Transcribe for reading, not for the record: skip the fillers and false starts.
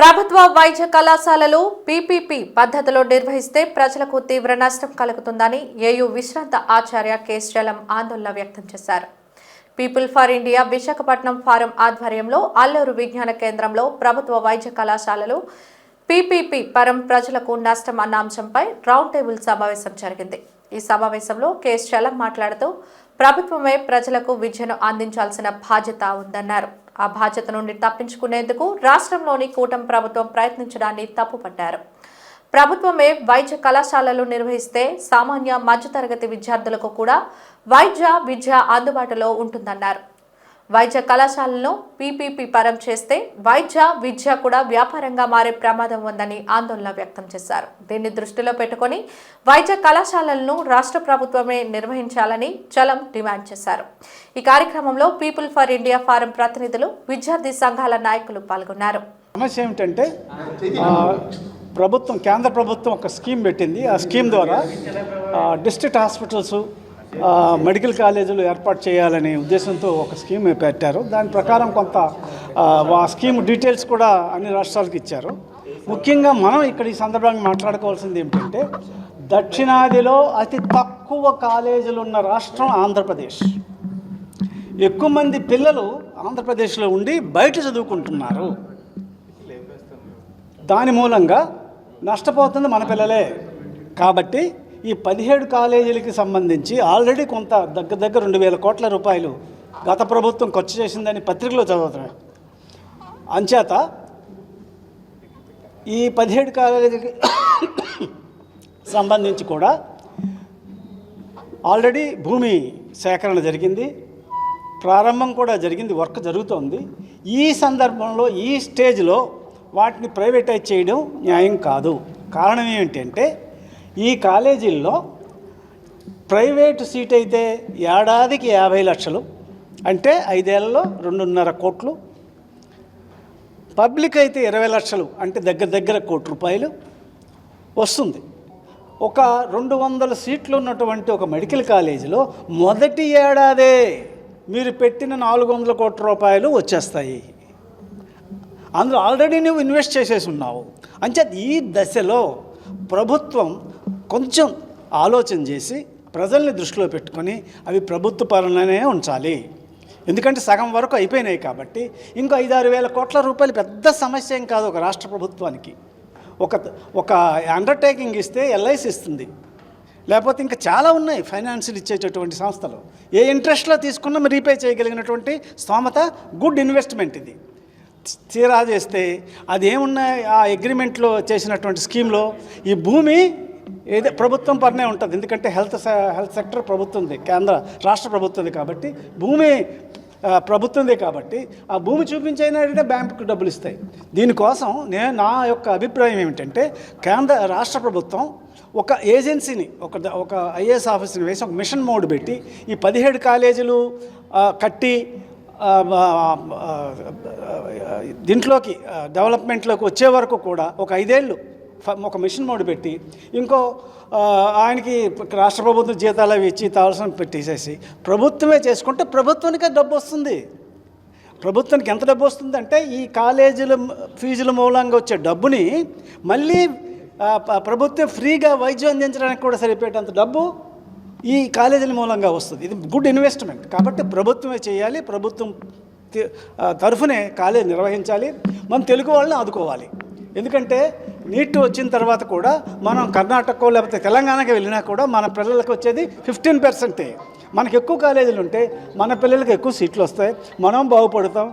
ప్రభుత్వ వైద్య కళాశాలలు పీపీపీ పద్ధతిలో నిర్వహిస్తే ప్రజలకు తీవ్ర నష్టం కలుగుతుందని ఏయూ విశ్రాంత ఆచార్య కేశలం ఆందోళన వ్యక్తం చేశారు. People for India Visakhapatnam forum ఆధ్వర్యంలో అల్లూరు విజ్ఞాన కేంద్రంలో ప్రభుత్వ వైద్య కళాశాలలు పీపీపీ పరం ప్రజలకు నష్టం అన్న అంశంపై రౌండ్ టేబుల్ సమావేశం జరిగింది. ఈ సమావేశంలో కేశలం మాట్లాడుతూ ప్రభుత్వమే ప్రజలకు విద్యను అందించాల్సిన బాధ్యత ఉందన్నారు. ఆ బాధ్యత నుండి తప్పించుకునేందుకు రాష్ట్రంలోని కూటమి ప్రభుత్వం ప్రయత్నించడాన్ని తప్పుపట్టారు. ప్రభుత్వమే వైద్య కళాశాలలు నిర్వహిస్తే సామాన్య మధ్యతరగతి విద్యార్థులకు కూడా విద్య అందుబాటులో ఉంటుందన్నారు. వైద్య కళాశాలను పీపీపీ పరం చేస్తే విద్య కూడా వ్యాపారంగా మారే ప్రమాదం ఉందని ఆందోళన వ్యక్తం చేశారు. దీన్ని దృష్టిలో పెట్టుకుని వైద్య కళాశాలలను రాష్ట్ర ప్రభుత్వమే నిర్వహించాలని చలం డిమాండ్ చేశారు. ఈ కార్యక్రమంలో పీపుల్ ఫర్ ఇండియా ఫారం ప్రతినిధులు, విద్యార్థి సంఘాల నాయకులు పాల్గొన్నారు. సమస్య ఏమిటంటే కేంద్ర ప్రభుత్వం ఒక స్కీమ్ పెట్టింది. ఆ స్కీమ్ ద్వారా డిస్ట్రిక్ట్ హాస్పిటల్స్, మెడికల్ కాలేజీలు ఏర్పాటు చేయాలనే ఉద్దేశంతో ఒక స్కీమ్ పెట్టారు. దాని ప్రకారం కొంత ఆ స్కీమ్ డీటెయిల్స్ కూడా అన్ని రాష్ట్రాలకు ఇచ్చారు. ముఖ్యంగా మనం ఇక్కడ ఈ సందర్భంగా మాట్లాడుకోవాల్సింది ఏమిటంటే, దక్షిణాదిలో అతి తక్కువ కాలేజీలు ఉన్న రాష్ట్రం ఆంధ్రప్రదేశ్. ఎక్కువ మంది పిల్లలు ఆంధ్రప్రదేశ్లో ఉండి బయట చదువుకుంటున్నారు. దాని మూలంగా నష్టపోతుంది మన పిల్లలే. కాబట్టి ఈ 17 కాలేజీలకి సంబంధించి ఆల్రెడీ కొంత దగ్గర 2,000 కోట్ల రూపాయలు గత ప్రభుత్వం ఖర్చు చేసిందని పత్రికలో చదువుతున్నాయి. అంచేత ఈ 17 కాలేజీలకి సంబంధించి కూడా ఆల్రెడీ భూమి సేకరణ జరిగింది, ప్రారంభం కూడా జరిగింది, వర్క్ జరుగుతోంది. ఈ సందర్భంలో ఈ స్టేజ్లో వాటిని ప్రైవేటైజ్ చేయడం న్యాయం కాదు. కారణం ఏమిటంటే, ఈ కాలేజీల్లో ప్రైవేటు సీట్ అయితే ఏడాదికి 50 లక్షలు, అంటే 5 ఏళ్లలో 2.5 కోట్లు. పబ్లిక్ అయితే 20 లక్షలు, అంటే దగ్గర 1 కోటి రూపాయలు వస్తుంది. ఒక 200 సీట్లు ఉన్నటువంటి ఒక మెడికల్ కాలేజీలో మొదటి ఏడాదే మీరు పెట్టిన 400 కోట్ల రూపాయలు వచ్చేస్తాయి. అందులో ఆల్రెడీ నువ్వు ఇన్వెస్ట్ చేసేసి ఉన్నావు. అంచేత ఈ దశలో ప్రభుత్వం కొంచెం ఆలోచన చేసి ప్రజల్ని దృష్టిలో పెట్టుకొని అవి ప్రభుత్వ పరంగానే ఉంచాలి. ఎందుకంటే సగం వరకు అయిపోయినాయి కాబట్టి ఇంకో 5-6 వేల కోట్ల రూపాయలు పెద్ద సమస్య ఏం కాదు. ఒక రాష్ట్ర ప్రభుత్వానికి ఒక అండర్టేకింగ్ ఇస్తే ఎల్ఐసి ఇస్తుంది, లేకపోతే ఇంకా చాలా ఉన్నాయి ఫైనాన్షియల్ ఇచ్చేటటువంటి సంస్థలు. ఏ ఇంట్రెస్ట్లో తీసుకున్నా రీపే చేయగలిగినటువంటి స్తోమత, గుడ్ ఇన్వెస్ట్మెంట్ ఇది. తీరా చేస్తే అది ఏమున్నాయి, ఆ అగ్రిమెంట్లో చేసినటువంటి స్కీమ్లో ఈ భూమి ఏదో ప్రభుత్వం పరనే ఉంటుంది. ఎందుకంటే హెల్త్ సెక్టర్ ప్రభుత్వంది, రాష్ట్ర ప్రభుత్వంది. కాబట్టి భూమి ప్రభుత్వందే. కాబట్టి ఆ భూమి చూపించైనా బ్యాంకుకు డబ్బులు ఇస్తాయి. దీనికోసం నా యొక్క అభిప్రాయం ఏమిటంటే, రాష్ట్ర ప్రభుత్వం ఒక ఏజెన్సీని, ఒక ఐఏఎస్ ఆఫీసర్ని వేసి ఒక మిషన్ మోడ్ పెట్టి ఈ 17 కాలేజీలు కట్టి దీంట్లోకి డెవలప్మెంట్లోకి వచ్చే వరకు కూడా ఒక 5 ఏళ్ళు ఒక మిషన్ మోడ్ పెట్టి, ఇంకో ఆయనకి రాష్ట్ర ప్రభుత్వం జీతాలు అవి ఇచ్చి కావాల్సిన పెట్టేసేసి ప్రభుత్వమే చేసుకుంటే ప్రభుత్వానికి డబ్బు వస్తుంది. ప్రభుత్వానికి ఎంత డబ్బు వస్తుంది అంటే, ఈ కాలేజీల ఫీజుల మూలంగా వచ్చే డబ్బుని మళ్ళీ ప్రభుత్వం ఫ్రీగా వైద్యం అందించడానికి కూడా సరిపోయేటంత డబ్బు ఈ కాలేజీల మూలంగా వస్తుంది. ఇది గుడ్ ఇన్వెస్ట్మెంట్. కాబట్టి ప్రభుత్వమే చేయాలి, ప్రభుత్వం తరఫునే కాలేజీ నిర్వహించాలి. మనం తెలుగు వాళ్ళని ఆదుకోవాలి. ఎందుకంటే నీట్ వచ్చిన తర్వాత కూడా మనం కర్ణాటకలో లేకపోతే తెలంగాణకి వెళ్ళినా కూడా మన పిల్లలకు వచ్చేది 15%. మనకు ఎక్కువ కాలేజీలు ఉంటే మన పిల్లలకి ఎక్కువ సీట్లు వస్తాయి, మనం బాగుపడతాం.